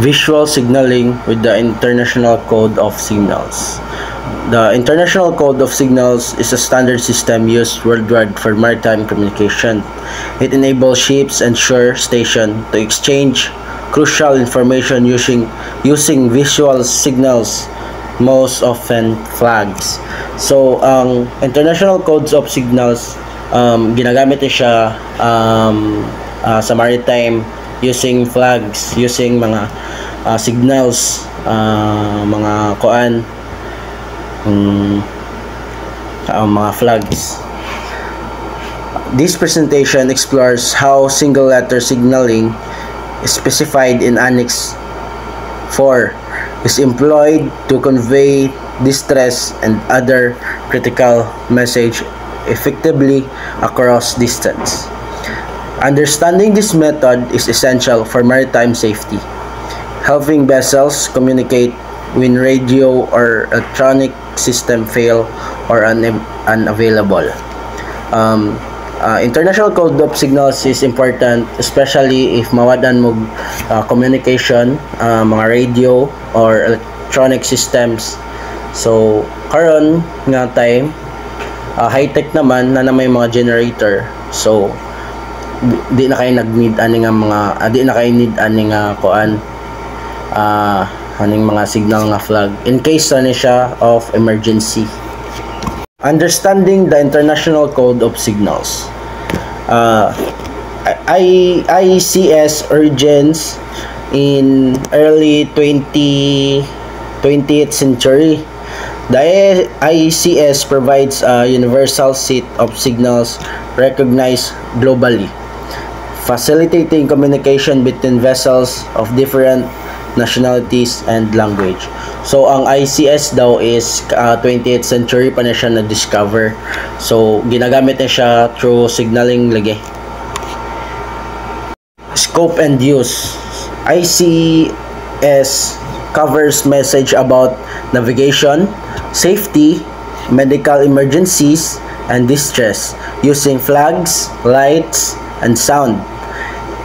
visual signaling with the International Code of Signals. The International Code of Signals is a standard system used worldwide for maritime communication. It enables ships and shore stations to exchange crucial information using visual signals, most often flags. So, ang International Codes of Signals, ginagamit siya sa maritime using flags, using mga signals, mga mga flags. This presentation explores how single letter signaling specified in Annex 4 is employed to convey distress and other critical message effectively across distance. Understanding this method is essential for maritime safety, helping vessels communicate when radio or electronic system fail or unavailable. International Code of Signals is important, especially if mawadan mo communication, mga radio or electronic systems. So, karon nga time, high-tech naman na may mga generator. So, di na kayo nag-need ani nga mga aning mga signal nga flag in case ani siya of emergency. Understanding the International Code of Signals. ICS origins in early 20th century. The ICS provides a universal set of signals recognized globally, facilitating communication between vessels of different nationalities and language. So, ang ICS daw is 20th century pa na siya na-discover. So, ginagamit na siya through signaling lagi. Scope and use. ICS covers message about navigation, safety, medical emergencies, and distress using flags, lights, and sound.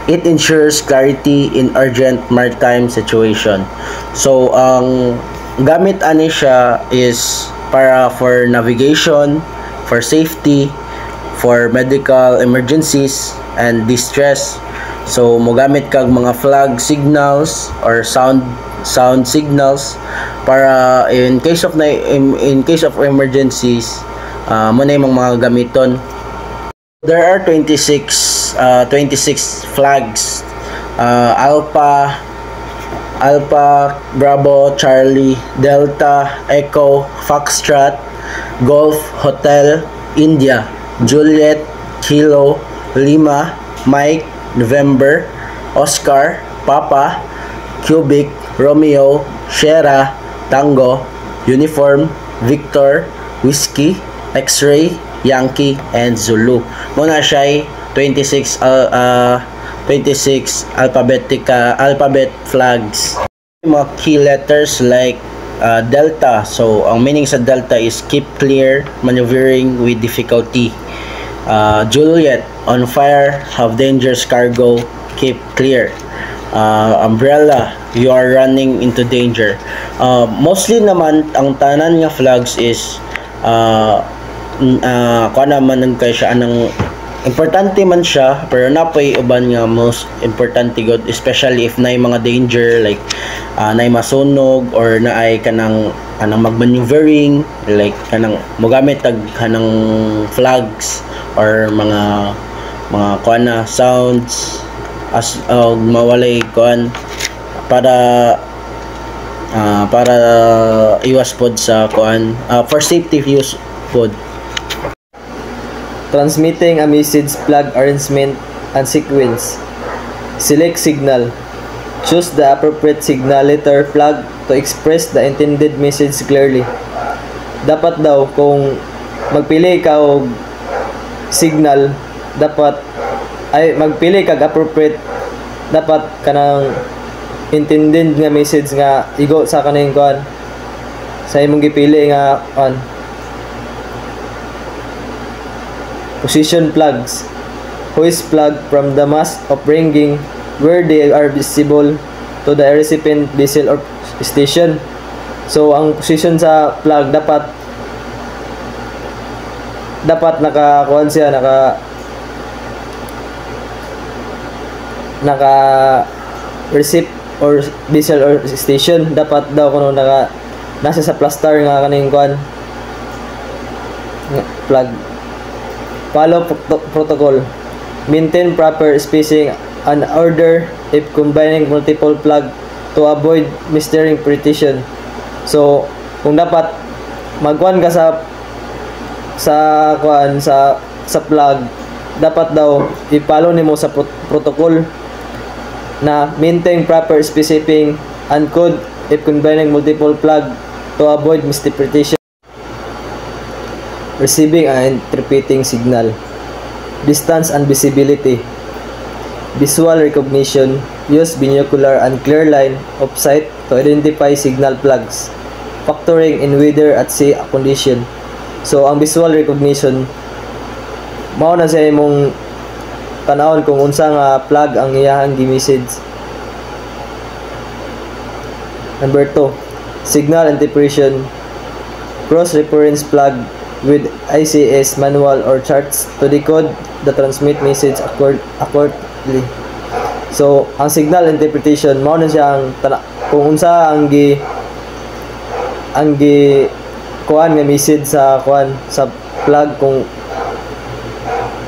It ensures clarity in urgent maritime situation. So, ang gamit ani siya is para for navigation, for safety, for medical emergencies, and distress. So, mogamit kag mga flag signals or sound signals para in case of emergencies, mo na yung mga gamiton. There are 26 flags. Alpha, Bravo, Charlie, Delta, Echo, Foxtrot, Golf, Hotel, India, Juliet, Kilo, Lima, Mike, November, Oscar, Papa, Cubic, Romeo, Sierra, Tango, Uniform, Victor, Whiskey, X-Ray, Yankee, and Zulu. Muna siya 26 alphabet flags. Mga key letters like Delta. So, ang meaning sa Delta is keep clear, maneuvering with difficulty. Juliet, on fire, have dangerous cargo, keep clear. Umbrella, you are running into danger. Mostly naman, ang tanan nga flags is naman kay siya anang importante man siya, pero napay uban nga most importante god, especially if naay mga danger like naay masunog or naay kanang magmaneuvering, like kanang mogamit tag kanang flags or mga sounds as mawalay para iwas pod sa for safety use pod. Transmitting a message, flag arrangement and sequence. Select signal. Choose the appropriate signal letter flag to express the intended message clearly. Dapat daw kung magpili ka og signal, dapat ay magpili kag appropriate, dapat kanang intended nga message nga igo sa kaning sa imong gipili nga Position flags. Hoist flag from the mast of ringing where they are visible to the recipient vessel or station. So ang position sa plug dapat nakakuan siya, naka receipt or vessel or station. Dapat daw kuno nasa sa plaster nga kaning kuan plug. Follow protocol. Maintain proper spacing and order if combining multiple plug to avoid misinterpretation. So kung dapat magkuan ka sa plug, dapat daw i-follow nimo sa protocol na maintain proper spacing and code if combining multiple plug to avoid misinterpretation. Receiving and interpreting signal. Distance and visibility. Visual recognition. Use binocular and clear line of sight to identify signal plugs. Factoring in weather at sea condition. So ang visual recognition, mao na siya imong tanawon kung unsa nga plug ang iyahang gi-message. Number 2, signal interpretation. Cross-reference plug with ICS manual or charts to decode the transmit message accordingly. So ang signal interpretation, mao na siya ang kung unsa ang kuan nga message sa kuan sa plug, kung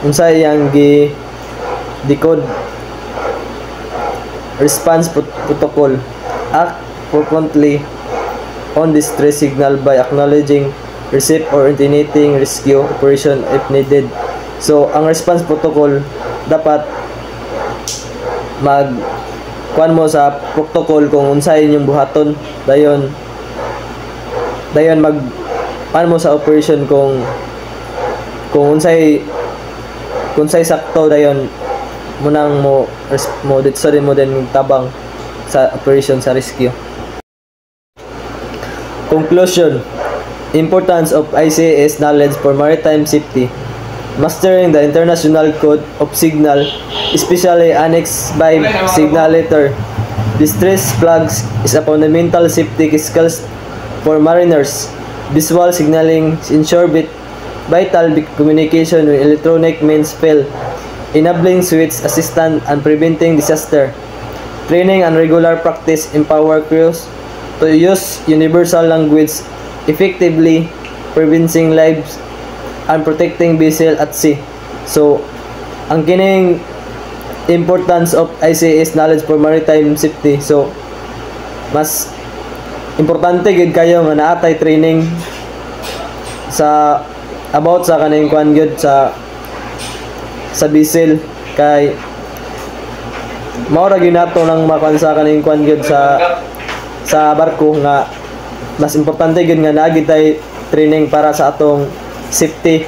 unsa iyang decode. Response protocol. Act promptly on distress signal by acknowledging receipt or initiating rescue operation if needed. So ang response protocol, dapat mag kuan mo sa protocol kung unsay inyong buhaton, dayon mag paano mo sa operation kung unsay sakto, dayon munang mo dito din mo din tabang sa operation sa rescue. Conclusion. Importance of ICS knowledge for maritime safety. Mastering the international code of signal, especially Annex 5 signal letter. Distress plugs is a fundamental safety skills for mariners. Visual signaling ensure vital communication when electronic means fail, enabling switch assistance and preventing disaster. Training and regular practice empower crews to use universal language effectively, preventing lives and protecting vessel at sea. So ang kining importance of ICS knowledge for maritime safety, so mas importante gid kayo nga naatay training sa about sa kaning kuan gyud sa vessel, kay mao ra ginato nang makuan sa kaning kuan gyud sa barko nga mas importante gid nga naagi tay training para sa atong safety.